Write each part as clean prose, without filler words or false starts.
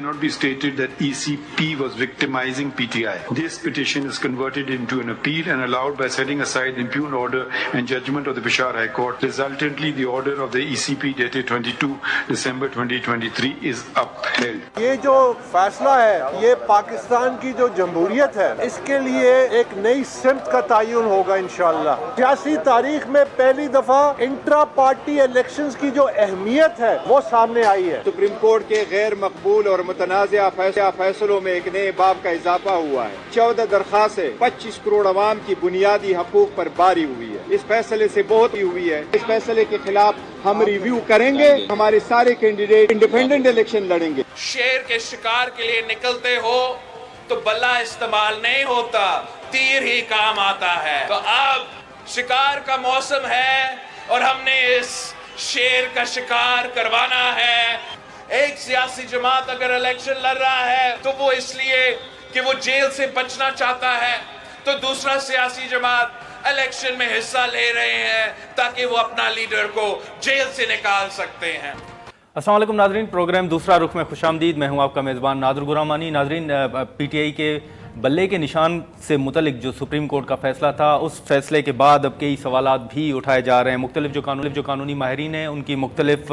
cannot be stated that ECP was victimizing PTI. This petition is converted into an appeal and allowed by setting aside the impugned order and judgment of the Peshawar High Court. Resultantly, the order of the ECP dated 22 December 2023 is upheld. یہ جو فیصلہ ہے یہ پاکستان کی جو جمہوریت ہے اس کے لیے ایک نئی سمت کا تعین ہوگا انشاءاللہ. سیاسی تاریخ میں پہلی دفعہ انٹرا پارٹی الیکشنز کی جو اہمیت ہے وہ سامنے آئی ہے. سپریم کورٹ کے غیر مقبول اور متنازع فیصلوں میں ایک نئے باب کا اضافہ ہوا ہے. 14 درخواستیں 25 کروڑ عوام کی بنیادی حقوق پر باری ہوئی ہے. اس فیصلے سے بہت ہی ہوئی ہے. اس فیصلے کے خلاف ہم ریویو کریں گے. ہمارے سارے کینڈیڈیٹ انڈیپینڈنٹ الیکشن لڑیں گے. شیر کے شکار کے لیے نکلتے ہو تو بلہ استعمال نہیں ہوتا، تیر ہی کام آتا ہے. تو اب شکار کا موسم ہے اور ہم نے اس شیر کا شکار کروانا ہے. ایک سیاسی جماعت اگر الیکشن لڑ رہا ہے تو وہ اس لیے کہ وہ جیل سے بچنا چاہتا ہے، تو دوسرا سیاسی جماعت الیکشن میں حصہ لے رہے ہیں تاکہ وہ اپنا لیڈر کو جیل سے نکال سکتے ہیں. السلام علیکم ناظرین، پروگرام دوسرا رخ میں خوش آمدید. میں ہوں آپ کا میزبان نادر غرامانی. ناظرین، پی ٹی آئی کے بلے کے نشان سے متعلق جو سپریم کورٹ کا فیصلہ تھا، اس فیصلے کے بعد اب کئی سوالات بھی اٹھائے جا رہے ہیں. مختلف جو قانونی ماہرین ہیں ان کی مختلف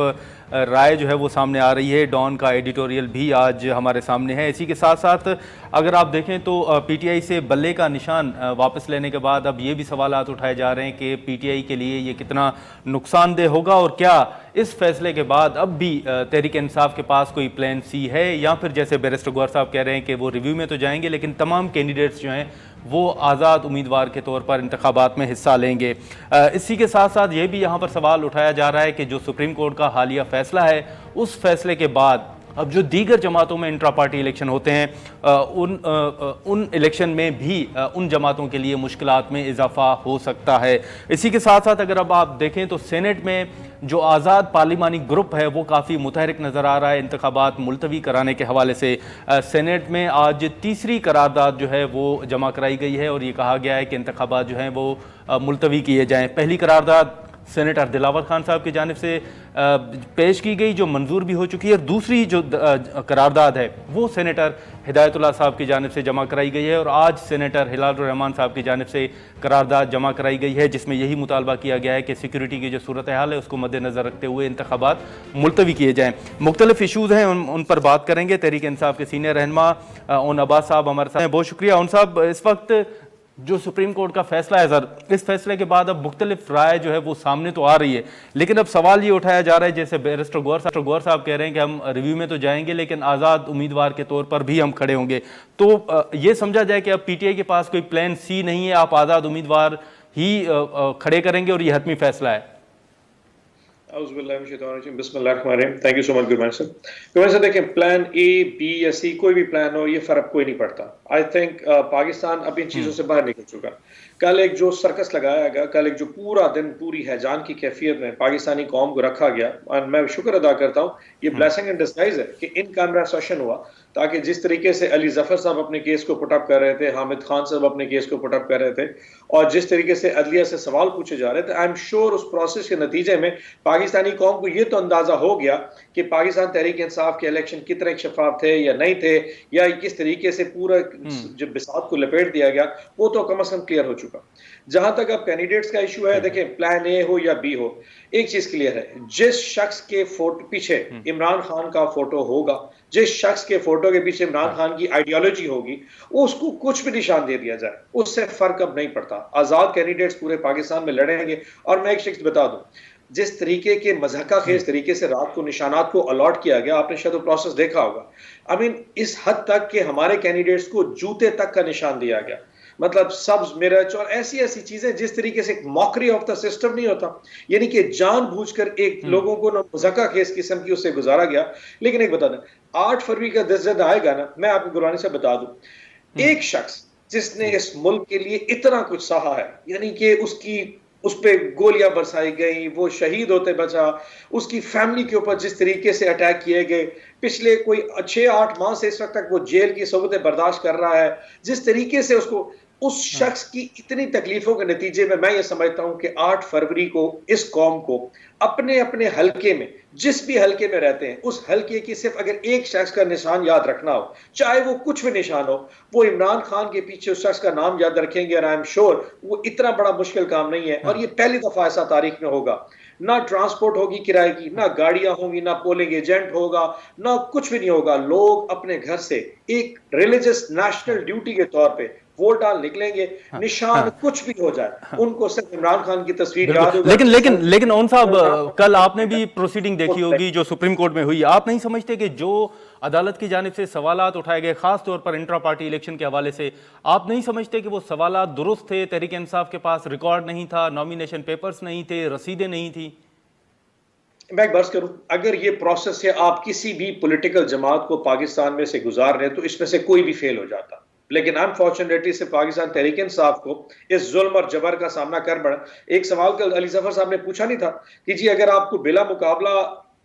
رائے جو ہے وہ سامنے آ رہی ہے. ڈان کا ایڈیٹوریل بھی آج ہمارے سامنے ہے. اسی کے ساتھ ساتھ اگر آپ دیکھیں تو پی ٹی آئی سے بلے کا نشان واپس لینے کے بعد اب یہ بھی سوالات اٹھائے جا رہے ہیں کہ پی ٹی آئی کے لیے یہ کتنا نقصان دہ ہوگا، اور کیا اس فیصلے کے بعد اب بھی تحریک انصاف کے پاس کوئی پلان سی ہے، یا پھر جیسے بیرسٹر گوہر صاحب کہہ رہے ہیں کہ وہ ریویو میں تو جائیں گے لیکن تمام کینڈیڈیٹس جو ہیں وہ آزاد امیدوار کے طور پر انتخابات میں حصہ لیں گے. اسی کے ساتھ ساتھ یہ بھی یہاں پر سوال اٹھایا جا رہا ہے کہ جو سپریم کورٹ کا حالیہ فیصلہ ہے اس فیصلے کے بعد اب جو دیگر جماعتوں میں انٹرا پارٹی الیکشن ہوتے ہیں ان الیکشن میں بھی ان جماعتوں کے لیے مشکلات میں اضافہ ہو سکتا ہے. اسی کے ساتھ ساتھ اگر اب آپ دیکھیں تو سینٹ میں جو آزاد پارلیمانی گروپ ہے وہ کافی متحرک نظر آ رہا ہے انتخابات ملتوی کرانے کے حوالے سے. سینٹ میں آج تیسری قرارداد جو ہے وہ جمع کرائی گئی ہے اور یہ کہا گیا ہے کہ انتخابات جو ہیں وہ ملتوی کیے جائیں. پہلی قرارداد سینیٹر دلاور خان صاحب کی جانب سے پیش کی گئی جو منظور بھی ہو چکی ہے، اور دوسری جو قرارداد ہے وہ سینیٹر ہدایت اللہ صاحب کی جانب سے جمع کرائی گئی ہے، اور آج سینیٹر ہلال الرحمان صاحب کی جانب سے قرارداد جمع کرائی گئی ہے جس میں یہی مطالبہ کیا گیا ہے کہ سیکیورٹی کی جو صورتحال ہے اس کو مد نظر رکھتے ہوئے انتخابات ملتوی کیے جائیں. مختلف ایشوز ہیں ان پر بات کریں گے. تحریک انصاف کے سینئر رہنما اون عباس صاحب ہمارے ساتھ ہیں. بہت شکریہ اون صاحب. اس وقت جو سپریم کورٹ کا فیصلہ ہے سر، اس فیصلے کے بعد اب مختلف رائے جو ہے وہ سامنے تو آ رہی ہے، لیکن اب سوال یہ اٹھایا جا رہا ہے جیسے بیرسٹر گوہر صاحب کہہ رہے ہیں کہ ہم ریویو میں تو جائیں گے لیکن آزاد امیدوار کے طور پر بھی ہم کھڑے ہوں گے. تو یہ سمجھا جائے کہ اب پی ٹی آئی کے پاس کوئی پلان سی نہیں ہے، آپ آزاد امیدوار ہی کھڑے کریں گے اور یہ حتمی فیصلہ ہے. اعوذ باللہ من الشیطان الرجیم، بسم اللہ الرحمن الرحیم. تھینک یو سو مچ گرمان صاحب. گرمان صاحب دیکھیں، پلان اے بی یا سی کوئی بھی پلان ہو یہ فرق کوئی نہیں پڑتا. آئی تھنک پاکستان اب ان چیزوں سے باہر نکل چکا. کل ایک جو سرکس لگایا گیا، کل ایک جو پورا دن پوری ہیجان کی کیفیت میں پاکستانی قوم کو رکھا گیا، اور میں شکر ادا کرتا ہوں یہ بلیسنگ اینڈ ڈسگائز ہے کہ ان کیمرہ سیشن ہوا، تاکہ جس طریقے سے علی ظفر صاحب اپنے کیس کو پٹ اپ کر رہے تھے، حامد خان صاحب اپنے کیس کو پٹ اپ کر رہے تھے، اور جس طریقے سے عدلیہ سے سوال پوچھے جا رہے تھے، آئی ایم شیور اس پروسیس کے نتیجے میں پاکستانی قوم کو یہ تو اندازہ ہو گیا کہ پاکستان تحریک انصاف کے الیکشن کتنے شفاف تھے یا نہیں تھے، یا کس طریقے سے پورا جو بساط کو لپیٹ دیا گیا، وہ تو کم از کم کلیئر ہو چکا. جہاں تک اب کینڈیڈیٹس کا ایشو ہے، دیکھیں پلان اے ہو یا بی ہو، ایک چیز کلیئر ہے، جس شخص کے فوٹو پیچھے عمران خان کا فوٹو ہوگا، جس شخص کے فوٹو کے پیچھے عمران خان کی آئیڈیالوجی ہوگی، اس کو کچھ بھی نشان دے دیا جائے، اس سے فرق اب نہیں پڑتا. آزاد کینڈیڈیٹس پورے پاکستان میں لڑیں گے. اور میں ایک شخص بتا دوں، جس طریقے کے مضحکہ خیز طریقے سے رات کو نشانات کو الاٹ کیا گیا، آپ نے شاید وہ پروسیس دیکھا ہوگا. اس حد تک کہ ہمارے کینڈیڈیٹس کو جوتے تک کا نشان دیا گیا، مطلب سبز مرچ اور ایسی چیزیں جس طریقے سے موکری آف دا سسٹم نہیں ہوتا، یعنی کہ جان بوجھ کر ایک لوگوں کو مضحکہ خیز قسم کی اس سے گزارا گیا. لیکن ایک بتا دیں، 8 فروری کا 10 دن آئے گا نا، میں آپ کو قربانی سے بتا دوں، ایک شخص جس نے اس ملک کے لیے اتنا کچھ سہا ہے، یعنی کہ اس پہ گولیاں برسائی گئیں، وہ شہید ہوتے بچا، اس کی فیملی کے اوپر جس طریقے سے اٹیک کیے گئے، پچھلے کوئی 6-8 ماہ سے اس وقت تک وہ جیل کی صحبتیں برداشت کر رہا ہے، جس طریقے سے اس کو اس شخص کی اتنی تکلیفوں کے نتیجے میں یہ سمجھتا ہوں کہ 8 فروری کو اس قوم کو اپنے اپنے حلقے میں، جس بھی حلقے میں رہتے ہیں، اس حلقے کی صرف اگر ایک شخص کا نشان یاد رکھنا ہو، چاہے وہ کچھ بھی نشان ہو، وہ عمران خان کے پیچھے اس شخص کا نام یاد رکھیں گے، اور آئی ایم شور وہ اتنا بڑا مشکل کام نہیں ہے، اور یہ پہلی دفعہ ایسا تاریخ میں ہوگا۔ نہ ٹرانسپورٹ ہوگی کرائے کی، نہ گاڑیاں ہوں گی، نہ پولنگ ایجنٹ ہوگا، نہ کچھ بھی نہیں ہوگا۔ لوگ اپنے گھر سے ایک ریلیجس نیشنل ڈیوٹی کے طور پہ ووٹ ڈال نکلیں گے، نشان کچھ بھی ہو جائے، ان کو صرف عمران خان کی تصویر یاد ہوگا۔ لیکن اون صاحب، کل آپ نے بھی پروسیڈنگ دیکھی ہوگی جو سپریم کورٹ میں ہوئی، آپ نہیں سمجھتے کہ جو عدالت کی جانب سے سوالات اٹھائے گئے، خاص طور پر انٹرا پارٹی الیکشن کے حوالے سے، آپ نہیں سمجھتے کہ وہ سوالات درست تھے؟ تحریک انصاف کے پاس ریکارڈ نہیں تھا، نامینیشن پیپرز نہیں تھے، رسیدیں نہیں تھیں؟ میں ایک برس کروں، اگر یہ پروسیس ہے، آپ کسی بھی پولیٹیکل جماعت کو پاکستان میں سے گزار رہے تو اس میں سے کوئی بھی فیل ہو جاتا، لیکن انفارچونیٹلی سے پاکستان تحریک انصاف کو اس ظلم اور جبر کا سامنا کر پڑا۔ ایک سوال کل علی ظفر صاحب نے پوچھا نہیں تھا کہ جی اگر آپ کو بلا مقابلہ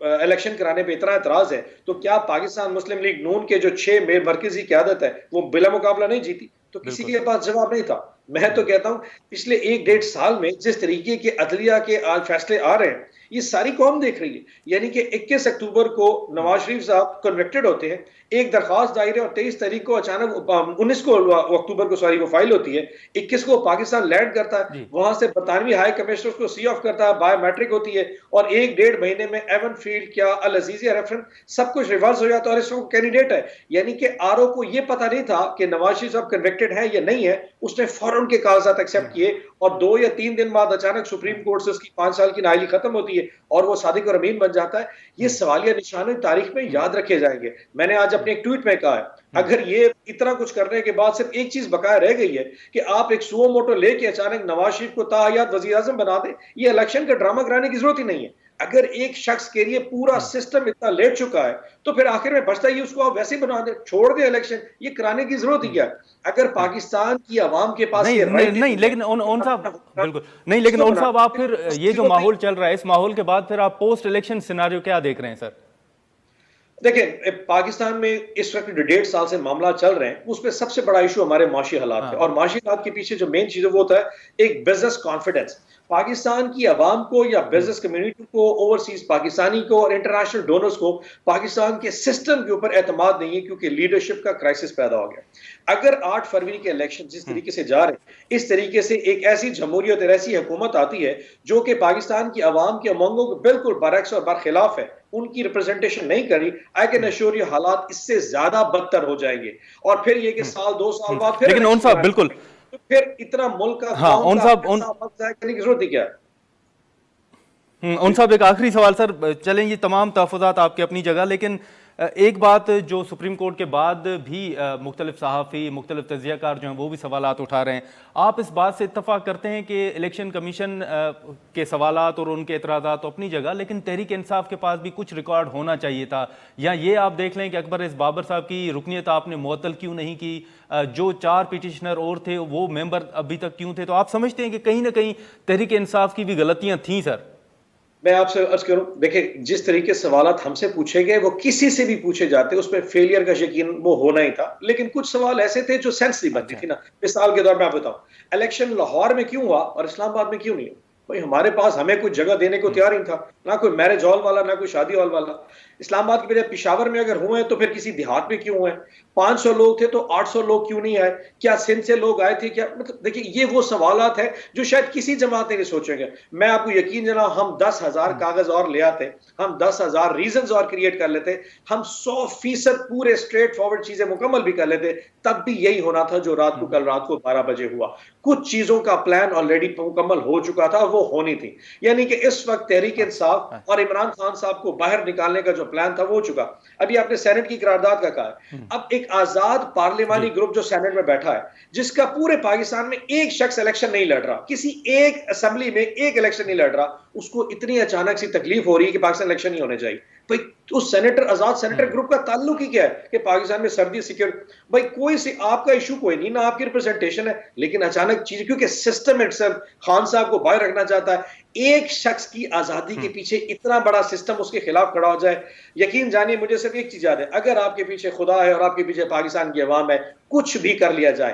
الیکشن کرانے پہ اتنا اعتراض ہے تو کیا پاکستان مسلم لیگ نون کے جو 6 مرکزی قیادت ہے وہ بلا مقابلہ نہیں جیتی؟ تو کسی کے پاس جواب نہیں تھا۔ میں تو کہتا ہوں پچھلے 1-1.5 سال میں جس طریقے کے عدلیہ کے آج فیصلے آ رہے ہیں، یہ ساری قوم دیکھ رہی ہے۔ یعنی کہ 21 اکتوبر کو نواز شریف صاحب کنوکٹڈ ہوتے ہیں، ایک درخواست دائر ہے، اور 23 تاریخ کو اچانک 19 اکتوبر کو وہ فائل ہوتی ہے، 21 کو پاکستان لینڈ کرتا ہے، وہاں سے برطانوی ہائی کمشنر کو سی آف کرتا ہے، بایو میٹرک ہوتی ہے، اور 1-1.5 مہینے میں ایون فیلڈ کیا العزیزیہ ریفرنس سب کچھ ریورس ہو جاتا ہے، اور اس وقت کینڈیڈیٹ ہے۔ یعنی کہ آر او کو یہ پتا نہیں تھا کہ نواز شریف صاحب کنوکٹڈ ہے یا نہیں ہے، اس نے فوراً کے کاغذات ایکسیپٹ کیے، اور 2 یا 3 دن بعد اچانک سپریم کورٹ سے اس کی 5 سال کی نااہلی ختم ہوتی ہے اور وہ صادق اور امین بن جاتا ہے۔ یہ سوالیہ نشان تاریخ میں یاد رکھے جائیں گے۔ میں نے آج اپنے ایک ٹویٹ میں کہا ہے، اگر یہ اتنا کچھ کرنے کے بعد صرف ایک چیز بقایا رہ گئی ہے کہ آپ ایک سو موٹو لے کے اچانک نواز شریف کو تاحیات وزیر اعظم بنا دیں، یہ الیکشن کا ڈرامہ کرانے کی ضرورت ہی نہیں ہے۔ اگر ایک شخص کے لیے پورا سسٹم اتنا لیٹ چکا ہے تو پھر آخر میں بچتا ہی اس کو آپ ویسے بنا دیں، چھوڑ دیں الیکشن، یہ کرانے کی ضرورت ہی کیا ہے؟ اگر پاکستان کی عوام کے پاس یہ نہیں، لیکن اون صاحب بالکل نہیں، لیکن اون صاحب آپ پھر یہ جو ماحول چل رہا ہے، اس ماحول کے بعد پھر آپ پوسٹ الیکشن سیناریو کیا دیکھ رہے ہیں سر؟ دیکھیں، پاکستان میں اس وقت 1.5 سال سے معاملات چل رہے ہیں، اس میں سب سے بڑا ایشو ہمارے معاشی حالات ہے، اور معاشی حالات کے پیچھے جو مین چیز ہے وہ ہوتا ہے ایک بزنس کانفیڈنس۔ پاکستان کی عوام کو یا بزنس کمیونٹی کو، اوورسیز پاکستانی کو اور انٹرنیشنل ڈونرز کو پاکستان کے سسٹم کے اوپر اعتماد نہیں ہے، کیونکہ لیڈرشپ کا کرائسس پیدا ہو گیا۔ اگر 8 فروری کے الیکشن جس طریقے سے جا رہے ہیں، اس طریقے سے ایک ایسی جمہوریت اور ایسی حکومت آتی ہے جو کہ پاکستان کی عوام کے امنگوں کو بالکل برعکس اور برخلاف ہے، ان کی ریپرزنٹیشن نہیں کری، آئی کین ایشور یو حالات اس سے زیادہ بدتر ہو جائیں گے، اور پھر یہ کہ 1-2 سال بعد پھر لیکن اون صاحب بالکل تو پھر اتنا ملک کا اون صاحب کرنے کی ضرورت ہی کیا ہے؟ ان صاحب ایک آخری سوال سر، چلیں یہ تمام تحفظات آپ کی اپنی جگہ، لیکن ایک بات جو سپریم کورٹ کے بعد بھی مختلف صحافی، مختلف تجزیہ کار جو ہیں وہ بھی سوالات اٹھا رہے ہیں، آپ اس بات سے اتفاق کرتے ہیں کہ الیکشن کمیشن کے سوالات اور ان کے اعتراضات تو اپنی جگہ، لیکن تحریک انصاف کے پاس بھی کچھ ریکارڈ ہونا چاہیے تھا؟ یا یہ آپ دیکھ لیں کہ اکبر اس بابر صاحب کی رکنیت آپ نے معطل کیوں نہیں کی، جو 4 پیٹیشنر اور تھے وہ ممبر ابھی تک کیوں تھے؟ تو آپ سمجھتے ہیں کہ کہیں نہ کہیں تحریک انصاف کی بھی غلطیاں تھیں سر؟ میں آپ سے عرض کروں، دیکھیں جس طریقے سے سوالات ہم سے پوچھے گئے وہ کسی سے بھی پوچھے جاتے اس میں فیلئر کا یقین وہ ہونا ہی تھا، لیکن کچھ سوال ایسے تھے جو سینس نہیں بنتی تھی نا۔ مثال کے طور میں آپ بتاؤں، الیکشن لاہور میں کیوں ہوا اور اسلام آباد میں کیوں نہیں ہوا؟ بھائی ہمارے پاس ہمیں کوئی جگہ دینے کو تیار ہی تھا، نہ کوئی میرج ہال والا، نہ کوئی شادی ہال والا۔ اسلام آباد کی بجائے پشاور میں اگر ہوئے تو پھر کسی دیہات میں کیوں ہوئے؟ 500 لوگ تھے تو 800 لوگ کیوں نہیں آئے؟ کیا سندھ سے لوگ آئے تھے؟ کیا مطلب دیکھیں یہ وہ سوالات ہیں جو شاید کسی جماعت نے نہیں سوچیں گے۔ میں آپ کو یقین جنا ہم 10,000 کاغذ اور لے آتے، ہم 10,000 ریزنز اور کریٹ کر لیتے، ہم 100% پورے اسٹریٹ فارورڈ چیزیں مکمل بھی کر لیتے، تب بھی یہی ہونا تھا جو رات کو کل رات کو 12 بجے ہوا۔ کچھ چیزوں کا پلان آلریڈی مکمل ہو چکا تھا، وہ ہونی تھی۔ یعنی کہ اس وقت تحریک انصاف اور عمران خان صاحب کو باہر نکالنے کا جو پلان تھا وہ ہو چکا۔ ابھی آپ نے سینٹ کی قرارداد کا کہا ہے، اب ایک آزاد پارلیمانی گروپ جو سینٹ میں بیٹھا ہے، جس کا پورے پاکستان میں ایک شخص الیکشن نہیں لڑ رہا، کسی ایک اسمبلی میں ایک الیکشن نہیں لڑ رہا، اس کو اتنی اچانک سی تکلیف ہو رہی ہے کہ پاکستان الیکشن نہیں ہونے چاہیے۔ بھائی اس سینیٹر آزاد سینیٹر گروپ کا تعلق ہی کیا ہے کہ پاکستان میں سردی سیکورٹی، بھائی کوئی سی آپ کا ایشو کوئی نہیں، نہ آپ کی ریپرزنٹیشن ہے، لیکن اچانک چیز کیونکہ سسٹم خان صاحب کو باہر رکھنا چاہتا ہے، ایک شخص کی آزادی کے پیچھے اتنا بڑا سسٹم اس کے خلاف کھڑا ہو جائے۔ یقین جانیے مجھے صرف ایک چیز یاد ہے، اگر آپ کے پیچھے خدا ہے اور آپ کے پیچھے پاکستان کی عوام ہے، کچھ بھی کر لیا جائے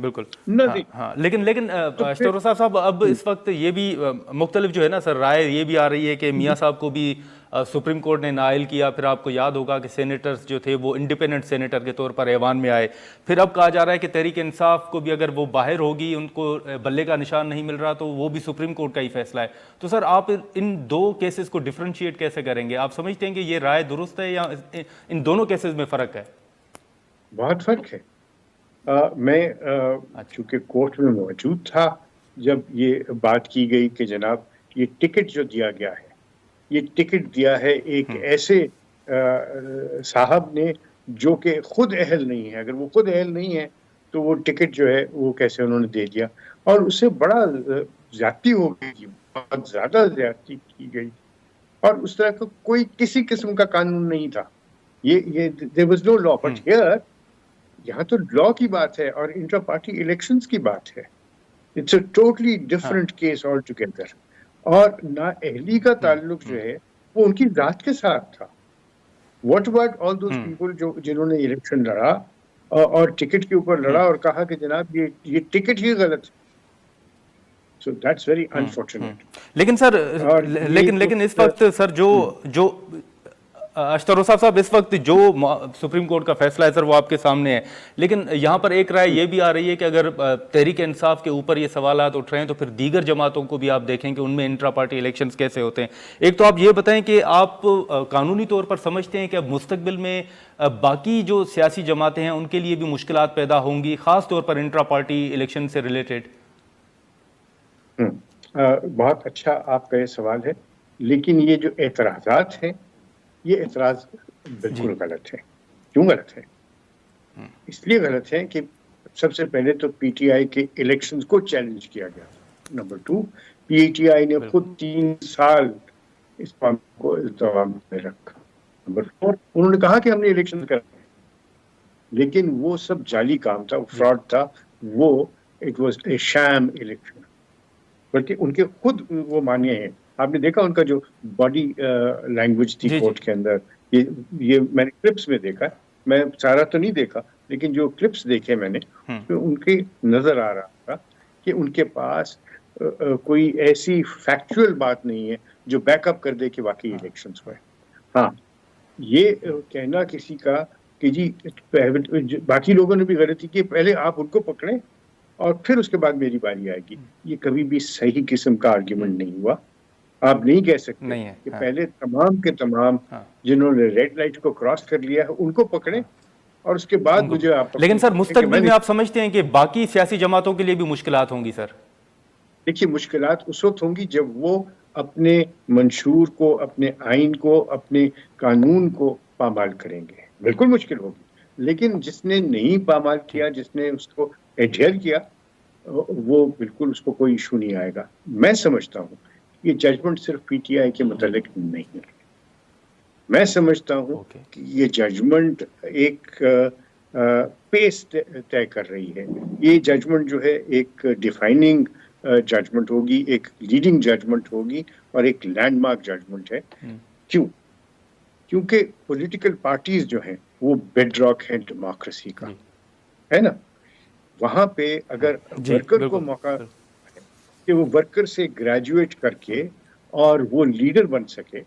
بالکل Nothing. ہاں لیکن اشتر صاحب اب اس وقت یہ بھی مختلف جو ہے نا سر رائے یہ بھی آ رہی ہے کہ میاں صاحب کو بھی سپریم کورٹ نے نائل کیا، پھر آپ کو یاد ہوگا کہ سینیٹرز جو تھے وہ انڈیپینڈنٹ سینیٹر کے طور پر ایوان میں آئے، پھر اب کہا جا رہا ہے کہ تحریک انصاف کو بھی اگر وہ باہر ہوگی، ان کو بلے کا نشان نہیں مل رہا تو وہ بھی سپریم کورٹ کا ہی فیصلہ ہے. تو سر آپ ان دو کیسز کو ڈفرینشیٹ کیسے کریں گے؟ آپ سمجھتے ہیں کہ یہ رائے درست ہے یا ان دونوں کیسز میں فرق ہے؟ بہت فرق ہے. میں چونکہ کورٹ میں موجود تھا جب یہ بات کی گئی کہ جناب یہ ٹکٹ جو دیا گیا ہے، یہ ٹکٹ دیا ہے ایک ایسے صاحب نے جو کہ خود اہل نہیں ہے. اگر وہ خود اہل نہیں ہے تو وہ ٹکٹ جو ہے وہ کیسے انہوں نے دے دیا، اور اس سے بڑا زیادتی ہو گئی تھی، بہت زیادہ زیادتی کی گئی، اور اس طرح کا کوئی کسی قسم کا قانون نہیں تھا. یہ there was no law, but here یہاں تو لا کی بات ہے اور انٹرا پارٹی الیکشنز کی بات ہے. It's a totally different case altogether. اور نااہلی کا تعلق جو ہے وہ ان کی ذات کے ساتھ تھا. What about all those people جنہوں نے الیکشن لڑا اور ٹکٹ کے اوپر لڑا اور کہا کہ جناب یہ ٹکٹ ہی غلط ہے. So that's very unfortunate. لیکن سر لیکن اس وقت سر جو اشتر صاحب اس وقت جو سپریم کورٹ کا فیصلہ ہے سر وہ آپ کے سامنے ہے، لیکن یہاں پر ایک رائے یہ بھی آ رہی ہے کہ اگر تحریک انصاف کے اوپر یہ سوالات اٹھ رہے ہیں تو پھر دیگر جماعتوں کو بھی آپ دیکھیں کہ ان میں انٹرا پارٹی الیکشنز کیسے ہوتے ہیں. ایک تو آپ یہ بتائیں کہ آپ قانونی طور پر سمجھتے ہیں کہ اب مستقبل میں باقی جو سیاسی جماعتیں ہیں ان کے لیے بھی مشکلات پیدا ہوں گی، خاص طور پر انٹرا پارٹی الیکشن سے ریلیٹڈ؟ بہت اچھا آپ کا یہ سوال ہے، لیکن یہ جو اعتراضات ہیں یہ اعتراض بالکل غلط ہے. کیوں غلط ہے؟ اس لیے غلط ہے کہ سب سے پہلے تو پی ٹی آئی کے الیکشنز کو چیلنج کیا گیا. نمبر 2، پی ٹی آئی نے خود 3 سال اس کام کو التوا میں رکھا. نمبر 4، انہوں نے کہا کہ ہم نے الیکشن کرنا ہے، لیکن وہ سب جعلی کام تھا، فراڈ تھا، وہ اٹ واز اے شام الیکشن. بلکہ ان کے خود وہ مانے ہیں. آپ نے دیکھا ان کا جو باڈی لینگویج تھی کورٹ کے اندر، یہ میں نے کلپس میں دیکھا، میں سارا تو نہیں دیکھا لیکن جو کلپس دیکھے میں نے ان کے نظر آ رہا تھا کہ ان کے پاس کوئی ایسی فیکچوئل بات نہیں ہے جو بیک اپ کر دے کہ واقعی الیکشنز ہوئے. ہاں، یہ کہنا کسی کا کہ جی باقی لوگوں نے بھی غلطی کی، پہلے آپ ان کو پکڑیں اور پھر اس کے بعد میری باری آئے گی، یہ کبھی بھی صحیح قسم کا آرگیومنٹ نہیں ہوا. آپ نہیں کہہ سکتے کہ پہلے تمام کے تمام جنہوں نے ریڈ لائٹ کو کراس کر لیا ہے ان کو پکڑیں اور اس کے بعد مجھے آپ. لیکن سر مستقبل میں آپ سمجھتے ہیں کہ باقی سیاسی جماعتوں کے لیے بھی مشکلات ہوں گی؟ سر دیکھیے، مشکلات اس وقت ہوں گی جب وہ اپنے منشور کو، اپنے آئین کو، اپنے قانون کو پامال کریں گے. بالکل مشکل ہوگی، لیکن جس نے نہیں پامال کیا، جس نے اس کو ایڈھیر کیا، وہ بالکل اس کو کوئی ایشو نہیں آئے گا. میں سمجھتا ہوں یہ ججمنٹ صرف پی ٹی آئی کے متعلق نہیں ہے. میں سمجھتا ہوں کہ یہ ججمنٹ ایک پیس طے کر رہی ہے. یہ ججمنٹ جو ہے ایک ڈیفائننگ ججمنٹ ہوگی، ایک لیڈنگ ججمنٹ ہوگی اور ایک لینڈ مارک ججمنٹ ہے. کیونکہ پولیٹیکل پارٹیز جو ہیں وہ بیڈ راک ہے ڈیموکریسی کا، ہے نا. وہاں پہ اگر ورکر کو موقع کہ وہ ورکر سے گریجویٹ کر کے اور وہ لیڈر بن سکے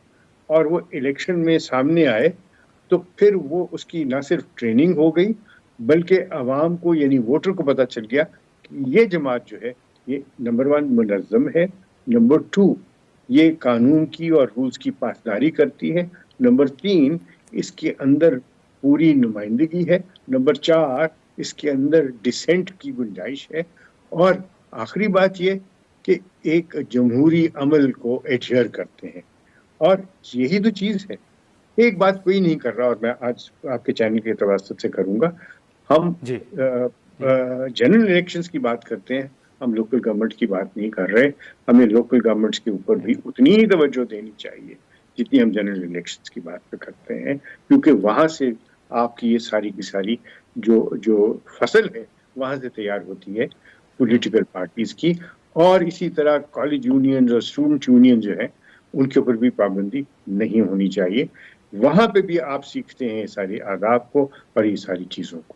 اور وہ الیکشن میں سامنے آئے، تو پھر وہ اس کی نہ صرف ٹریننگ ہو گئی بلکہ عوام کو یعنی ووٹر کو پتہ چل گیا کہ یہ جماعت جو ہے یہ نمبر 1 منظم ہے، نمبر 2 یہ قانون کی اور رولز کی پاسداری کرتی ہے، نمبر 3 اس کے اندر پوری نمائندگی ہے، نمبر 4 اس کے اندر ڈسینٹ کی گنجائش ہے، اور آخری بات یہ کہ ایک جمہوری عمل کو ایڈھیر کرتے ہیں. اور یہی تو چیز ہے. ایک بات کوئی نہیں کر رہا اور میں آج آپ کے چینل کے توسط سے کروں گا. ہم جنرل الیکشنز کی بات کرتے ہیں، ہم لوکل گورنمنٹ کی بات نہیں کر رہے. ہمیں لوکل گورنمنٹس کے اوپر بھی اتنی ہی توجہ دینی چاہیے جتنی ہم جنرل الیکشنز کی بات پہ کرتے ہیں، کیونکہ وہاں سے آپ کی یہ ساری کی ساری جو فصل ہے وہاں سے تیار ہوتی ہے پولیٹیکل پارٹیز کی. اور اسی طرح کالج یونینز اور اسٹوڈنٹ یونین جو ہے ان کے اوپر بھی پابندی نہیں ہونی چاہیے. وہاں پہ بھی آپ سیکھتے ہیں سارے آداب کو اور یہ ساری چیزوں کو.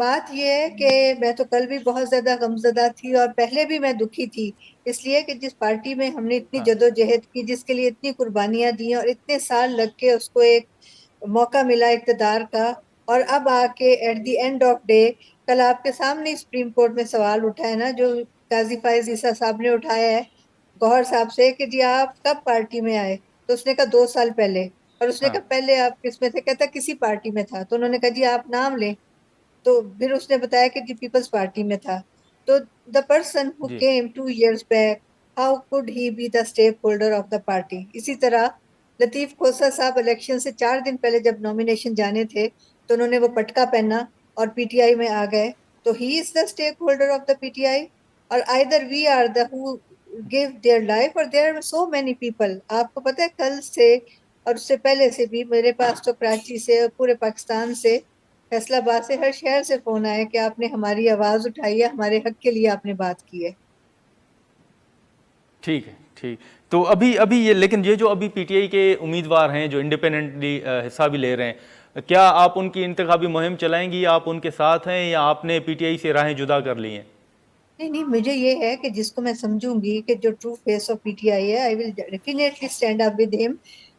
بات یہ ہے کہ میں تو کل بھی بہت زیادہ غمزدہ تھی اور پہلے بھی میں دکھی تھی، اس لیے کہ جس پارٹی میں ہم نے اتنی جدوجہد کی، جس کے لیے اتنی قربانیاں دی اور اتنے سال لگ کے اس کو ایک موقع ملا اقتدار کا، اور اب آ کے at the end of day کل آپ کے سامنے سپریم کورٹ میں سوال اٹھا ہے نا، جو قاضی فائز عیسیٰ صاحب نے اٹھایا ہے گوہر صاحب سے کہ جی آپ کب پارٹی میں آئے، تو اس نے کہا 2 سال پہلے، اور اس نے کہا پہلے آپ کس میں تھے، کہتا کسی پارٹی میں تھا، تو انہوں نے کہا جی آپ نام لیں، تو پھر اس نے بتایا کہ جی پیپلز پارٹی میں تھا. تو the person who came 2 years back, how could he be the stakeholder of the party؟ اسی طرح لطیف کھوسہ صاحب الیکشن سے 4 دن پہلے جب نومینیشن جانے تھے تو انہوں نے وہ پٹکا پہنا اور پی ٹی آئی میں آ گئے، تو he is the stakeholder of the PTI، اور either we are the who give their life or there are so many people. آپ کو پتہ ہے کل سے اور اس سے پہلے سے بھی میرے پاس تو کراچی سے اور پورے پاکستان سے، فیصل آباد سے، ہر شہر سے فون آئے کہ آپ نے ہماری آواز اٹھائی ہے، ہمارے حق کے لیے آپ نے بات کی ہے. ٹھیک ہے، ٹھیک. تو ابھی یہ لیکن یہ جو ابھی پی ٹی آئی کے امیدوار ہیں جو انڈیپینڈنٹلی حصہ بھی لے رہے ہیں، کیا آپ ان کی انتخابی مہم چلائیں گی؟ آپ ان کے ساتھ ہیں یا آپ نے پی ٹی آئی سے راہیں جدا کر لی ہیں؟ نہیں، مجھے یہ ہے کہ جس کو میں سمجھوں گی کہ جو true face of P T I ہے، I will definitely stand up with ہم،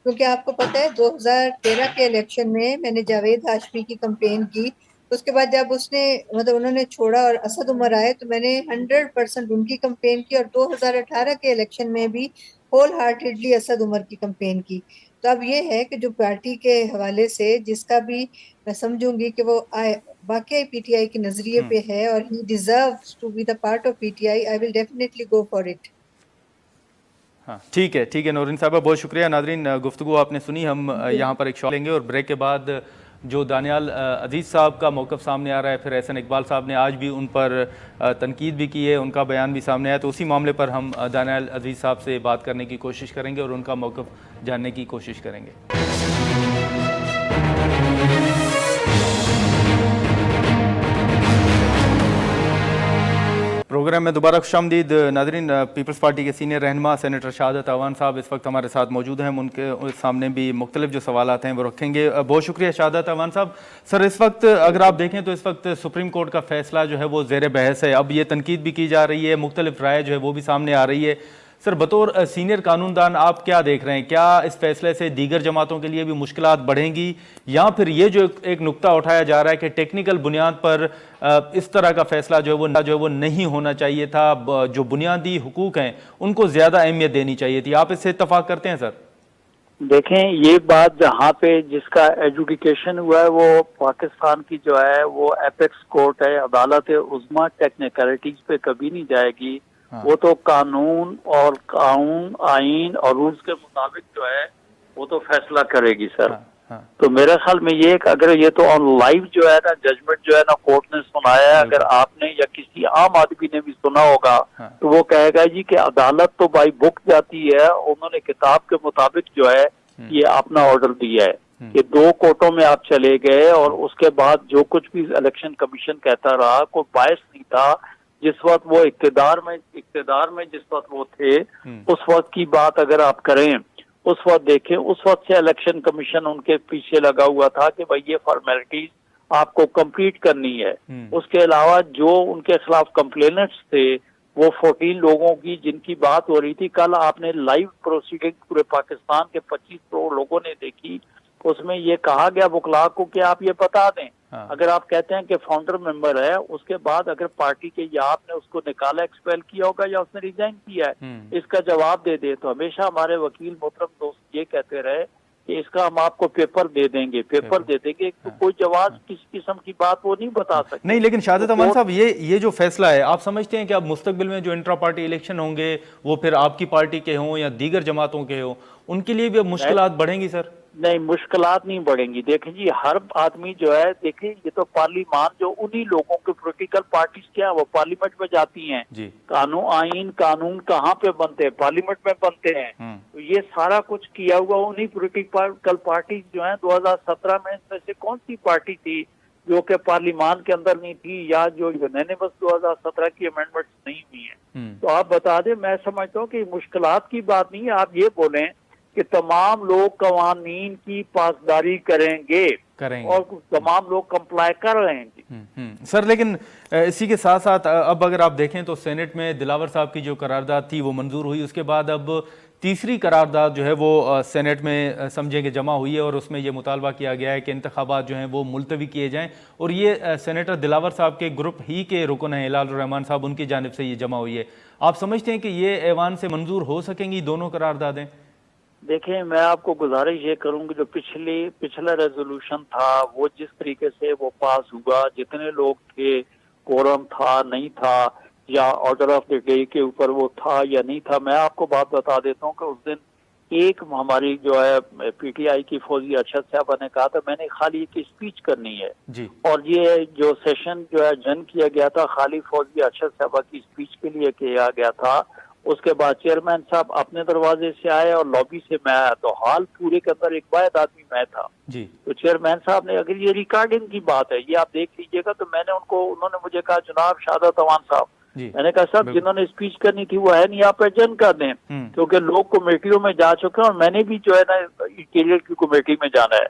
کیونکہ آپ کو پتہ ہے 2013 کے الیکشن میں نے جاوید ہاشمی کی کمپین کی، اس کے بعد جب اس نے انہوں نے چھوڑا اور اسد عمر آئے تو میں نے 100% ان کی کمپین کی، اور 2018 کے الیکشن میں بھی ہول ہارٹیڈلی اسد عمر کی کمپین کی. تو اب یہ ہے کہ جو پارٹی کے حوالے سے جس کا بھی میں سمجھوں گی کہ وہ واقعی پی ٹی آئی کے نظریے پہ ہے اور he deserves to be the part of PTI, I will definitely go for it. ہاں ٹھیک ہے نورین صاحبہ، بہت شکریہ. ناظرین گفتگو آپ نے سنی، ہم یہاں پر ایک شاٹ لیں گے اور بریک کے بعد جو دانیال عزیز صاحب کا موقف سامنے آ رہا ہے، پھر احسن اقبال صاحب نے آج بھی ان پر تنقید بھی کی ہے، ان کا بیان بھی سامنے آیا، تو اسی معاملے پر ہم دانیال عزیز صاحب سے بات کرنے کی کوشش کریں گے اور ان کا موقف جاننے کی کوشش کریں گے. پروگرام میں دوبارہ خوش آمدید. ناظرین، پیپلز پارٹی کے سینئر رہنما سینیٹر شہادت اعوان صاحب اس وقت ہمارے ساتھ موجود ہیں، ہم ان کے سامنے بھی مختلف جو سوالات ہیں وہ رکھیں گے. بہت شکریہ شہادت اعوان صاحب. سر، اس وقت اگر آپ دیکھیں تو اس وقت سپریم کورٹ کا فیصلہ جو ہے وہ زیر بحث ہے، اب یہ تنقید بھی کی جا رہی ہے، مختلف رائے جو ہے وہ بھی سامنے آ رہی ہے. سر، بطور سینئر قانون دان آپ کیا دیکھ رہے ہیں؟ کیا اس فیصلے سے دیگر جماعتوں کے لیے بھی مشکلات بڑھیں گی، یا پھر یہ جو ایک نقطہ اٹھایا جا رہا ہے کہ ٹیکنیکل بنیاد پر اس طرح کا فیصلہ جو ہے وہ نہیں ہونا چاہیے تھا، جو بنیادی حقوق ہیں ان کو زیادہ اہمیت دینی چاہیے تھی، آپ اس سے اتفاق کرتے ہیں؟ سر دیکھیں، یہ بات جہاں پہ جس کا ایجوکیشن ہوا ہے وہ پاکستان کی جو ہے وہ ایپیکس کورٹ ہے، عدالت عظمیٰ، ٹیکنیکلٹیز پہ کبھی نہیں جائے گی. وہ تو قانون آئین اور رولز کے مطابق جو ہے وہ تو فیصلہ کرے گی. سر تو میرے خیال میں یہ کہ اگر یہ تو آن لائیو جو ہے نا ججمنٹ جو ہے نا کورٹ نے سنایا ہے، اگر آپ نے یا کسی عام آدمی نے بھی سنا ہوگا تو وہ کہے گا جی کہ عدالت تو بائی بک جاتی ہے، انہوں نے کتاب کے مطابق جو ہے یہ اپنا آرڈر دیا ہے کہ 2 کورٹوں میں آپ چلے گئے، اور اس کے بعد جو کچھ بھی الیکشن کمیشن کہتا رہا کوئی باعث نہیں تھا. جس وقت وہ اقتدار میں جس وقت وہ تھے اس وقت کی بات اگر آپ کریں، اس وقت دیکھیں اس وقت سے الیکشن کمیشن ان کے پیچھے لگا ہوا تھا کہ بھائی یہ فارمیلٹیز آپ کو کمپلیٹ کرنی ہے. اس کے علاوہ جو ان کے خلاف کمپلینٹس تھے وہ 14 لوگوں کی جن کی بات ہو رہی تھی، کل آپ نے لائیو پروسیڈنگ پورے پاکستان کے 25 کروڑ لوگوں نے دیکھی، اس میں یہ کہا گیا وکلاء کو کہ آپ یہ بتا دیں اگر آپ کہتے ہیں کہ فاؤنڈر ممبر ہے، اس کے بعد اگر پارٹی کے یا آپ نے اس کو نکالا ایکسپیل کیا ہوگا یا اس نے ریزائن کیا ہے، اس کا جواب دے دے. تو ہمیشہ ہمارے وکیل محترم دوست یہ کہتے رہے کہ اس کا ہم آپ کو پیپر دے دیں گے، تو کوئی جواز کسی قسم کی بات وہ نہیں بتا سکتے. نہیں، لیکن شہادت امان صاحب یہ جو فیصلہ ہے، آپ سمجھتے ہیں کہ اب مستقبل میں جو انٹرا پارٹی الیکشن ہوں گے وہ پھر آپ کی پارٹی کے ہوں یا دیگر جماعتوں کے ہوں، ان کے لیے بھی اب مشکلات بڑھیں گی؟ سر نہیں، مشکلات نہیں بڑھیں گی. دیکھیں جی، ہر آدمی جو ہے، دیکھیں یہ تو پارلیمان جو انہی لوگوں کے پولیٹیکل پارٹیز کیا وہ پارلیمنٹ میں جاتی ہیں، قانون کہاں پہ بنتے ہیں؟ پارلیمنٹ میں بنتے ہیں. تو یہ سارا کچھ کیا ہوا انہی پولیٹیکل پارٹیز جو ہیں. 2017 میں اس میں سے کون سی پارٹی تھی جو کہ پارلیمان کے اندر نہیں تھی، یا جو یونینیمس 2017 کی امینڈمنٹس نہیں ہوئی ہیں؟ تو آپ بتا دیں، میں سمجھتا ہوں کہ مشکلات کی بات نہیں ہے. آپ یہ بولیں کہ تمام لوگ قوانین کی پاسداری کریں گے اور تمام لوگ کمپلائی کر رہے ہیں. سر لیکن اسی کے ساتھ ساتھ اب اگر آپ دیکھیں تو سینٹ میں دلاور صاحب کی جو قرارداد تھی وہ منظور ہوئی، اس کے بعد اب تیسری قرارداد جو ہے وہ سینٹ میں سمجھیں کہ جمع ہوئی ہے، اور اس میں یہ مطالبہ کیا گیا ہے کہ انتخابات جو ہیں وہ ملتوی کیے جائیں، اور یہ سینیٹر دلاور صاحب کے گروپ ہی کے رکن ہیں ہلال الرحمان صاحب، ان کی جانب سے یہ جمع ہوئی ہے۔ آپ سمجھتے ہیں کہ یہ ایوان سے منظور ہو سکیں گی دونوں قراردادیں؟ دیکھیں میں آپ کو گزارش یہ کروں کہ جو پچھلا ریزولوشن تھا وہ جس طریقے سے وہ پاس ہوا، جتنے لوگ تھے، کورم تھا نہیں تھا، یا آرڈر آف دی ڈے کے اوپر وہ تھا یا نہیں تھا، میں آپ کو بات بتا دیتا ہوں کہ اس دن ایک ہماری جو ہے پی ٹی آئی کی فوزی ارشد صاحبہ نے کہا تھا میں نے خالی ایک اسپیچ کرنی ہے جی، اور یہ جو سیشن جو ہے جن کیا گیا تھا خالی فوزی ارشد صاحبہ کی اسپیچ کے لیے کیا گیا تھا۔ اس کے بعد چیئرمین صاحب اپنے دروازے سے آئے اور لابی سے میں آیا، تو حال پورے کے اندر ایک واحد آدمی میں تھا جی، تو چیئرمین صاحب نے، اگر یہ ریکارڈنگ کی بات ہے یہ آپ دیکھ لیجئے گا، تو میں نے انہوں نے مجھے کہا جناب شہادت اوان صاحب، میں نے کہا صاحب جنہوں نے اسپیچ کرنی تھی وہ ہے نہیں، آپ ایڈجرن کر دیں کیونکہ لوگ کمیٹیوں میں جا چکے ہیں اور میں نے بھی جو ہے نا انٹیریئر کی کمیٹی میں جانا ہے۔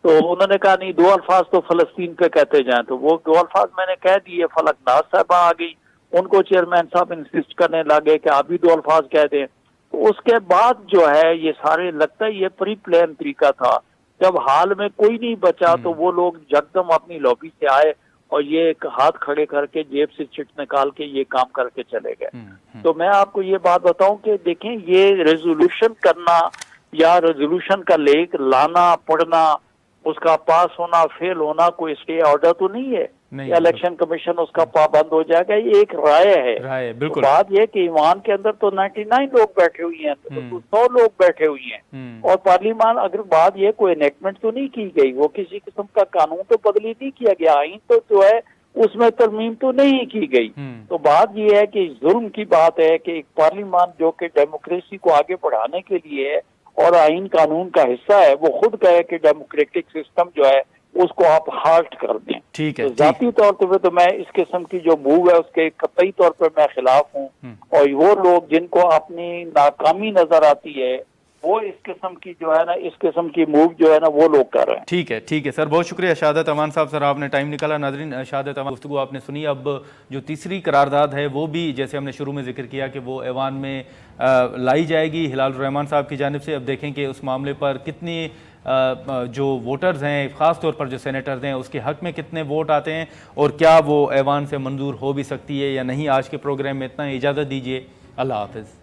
تو انہوں نے کہا نہیں، 2 الفاظ تو فلسطین پہ کہتے جائیں، تو وہ 2 الفاظ میں نے کہہ دیے، فلک ناز صاحبہ آ گئی، ان کو چیئرمین صاحب انسسٹ کرنے لگے کہ آپ بھی 2 الفاظ کہہ دیں۔ تو اس کے بعد جو ہے یہ سارے لگتا ہے یہ پری پلان طریقہ تھا، جب حال میں کوئی نہیں بچا تو وہ لوگ یکدم اپنی لابی سے آئے اور یہ ایک ہاتھ کھڑے کر کے جیب سے چٹ نکال کے یہ کام کر کے چلے گئے۔ تو میں آپ کو یہ بات بتاؤں کہ دیکھیں یہ ریزولوشن کرنا یا ریزولوشن کا لیک لانا پڑھنا، اس کا پاس ہونا فیل ہونا کوئی اسٹے آرڈر تو نہیں ہے، الیکشن کمیشن اس کا پابند ہو جائے گا، یہ ایک رائے ہے۔ بالکل بات یہ کہ ایوان کے اندر تو 99 لوگ بیٹھے ہوئی ہیں، 100 لوگ بیٹھے ہوئی ہیں، اور پارلیمان اگر بات یہ کوئی انیکٹمنٹ تو نہیں کی گئی، وہ کسی قسم کا قانون تو بدلی نہیں کیا گیا، آئین تو جو ہے اس میں ترمیم تو نہیں کی گئی۔ تو بات یہ ہے کہ ظلم کی بات ہے کہ ایک پارلیمان جو کہ ڈیموکریسی کو آگے بڑھانے کے لیے ہے اور آئین قانون کا حصہ ہے، وہ خود کہے کہ ڈیموکریٹک سسٹم جو ہے اس کو آپ ہالٹ کر دیں۔ ٹھیک ہے، ذاتی طور پہ تو میں اس قسم کی جو موو ہے اس کے قطعی طور پر میں خلاف ہوں، اور وہ لوگ جن کو اپنی ناکامی نظر آتی ہے وہ اس قسم کی جو ہے نا اس قسم کی موو جو ہے نا وہ لوگ کر رہے ہیں۔ ٹھیک ہے سر، بہت شکریہ شہادت امان صاحب، سر آپ نے ٹائم نکالا۔ ناظرین شہادت امان گفتگو آپ نے سنی، اب جو تیسری قرارداد ہے وہ بھی جیسے ہم نے شروع میں ذکر کیا کہ وہ ایوان میں لائی جائے گی ہلال الرحمان صاحب کی جانب سے۔ اب دیکھیں کہ اس معاملے پر کتنی جو ووٹرز ہیں خاص طور پر جو سینیٹرز ہیں اس کے حق میں کتنے ووٹ آتے ہیں اور کیا وہ ایوان سے منظور ہو بھی سکتی ہے یا نہیں۔ آج کے پروگرام میں اتنا، اجازت دیجیے، اللہ حافظ۔